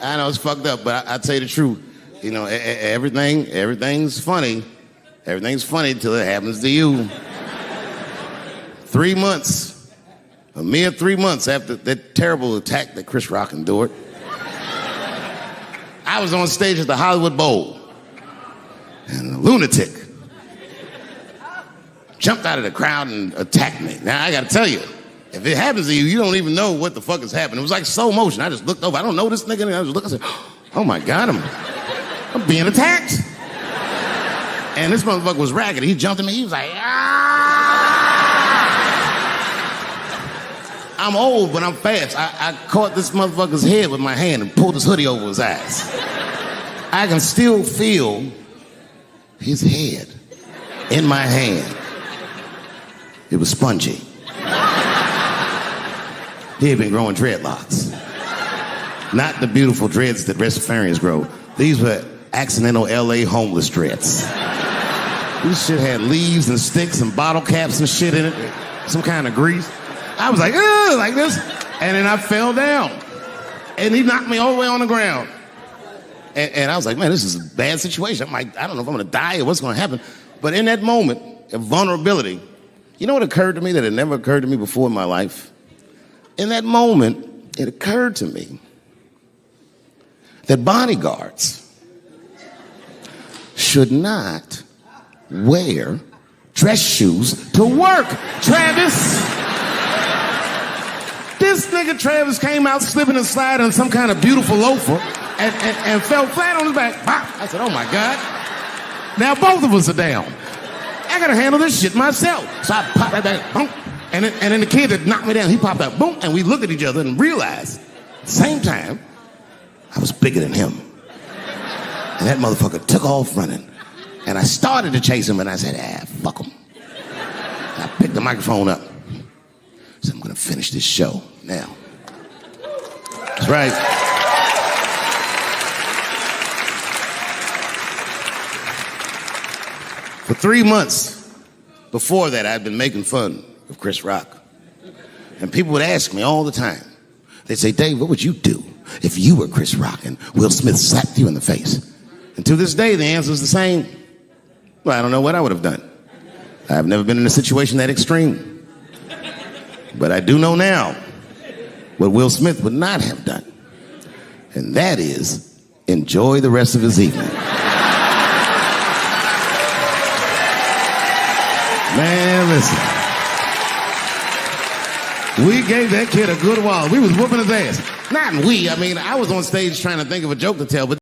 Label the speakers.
Speaker 1: I know it's fucked up, but I tell you the truth. You know, everything's funny. Everything's funny till it happens to you. 3 months, a mere 3 months after that terrible attack that Chris Rock endured, I was on stage at the Hollywood Bowl, and a lunatic jumped out of the crowd and attacked me. Now, I gotta tell you, if it happens to you, you don't even know what the fuck is happening. It was like slow motion. I just looked over. I don't know this nigga. And I just looked and said, oh my God, I'm being attacked. And this motherfucker was ragged. He jumped at me. He was like, ah! I'm old, but I'm fast. I caught this motherfucker's head with my hand and pulled his hoodie over his eyes. I can still feel his head in my hand. It was spongy. He had been growing dreadlocks. Not the beautiful dreads that Rastafarians grow. These were accidental LA homeless dreads. This shit had leaves and sticks and bottle caps and shit in it. Some kind of grease. I was like, ugh, like this. And then I fell down. And he knocked me all the way on the ground. And I was like, man, this is a bad situation. I'm like, I don't know if I'm gonna die or what's gonna happen. But in that moment of vulnerability, you know what occurred to me that had never occurred to me before in my life? In that moment, it occurred to me that bodyguards should not wear dress shoes to work. Travis! This nigga Travis came out slipping and sliding on some kind of beautiful loafer and fell flat on his back. I said, oh my God. Now both of us are down. I gotta handle this shit myself. So I popped right back, boom. And then the kid that knocked me down, he popped out, boom, and we looked at each other and realized, at the same time, I was bigger than him. And that motherfucker took off running. And I started to chase him, and I said, fuck him. And I picked the microphone up. So I'm gonna finish this show now. That's right. For 3 months before that, I'd been making fun of Chris Rock. And people would ask me all the time. They'd say, Dave, what would you do if you were Chris Rock and Will Smith slapped you in the face? And to this day, the answer is the same. Well, I don't know what I would have done. I've never been in a situation that extreme. But I do know now what Will Smith would not have done. And that is enjoy the rest of his evening. Man, listen. We gave that kid a good while. We was whooping his ass. Not we. I mean, I was on stage trying to think of a joke to tell, but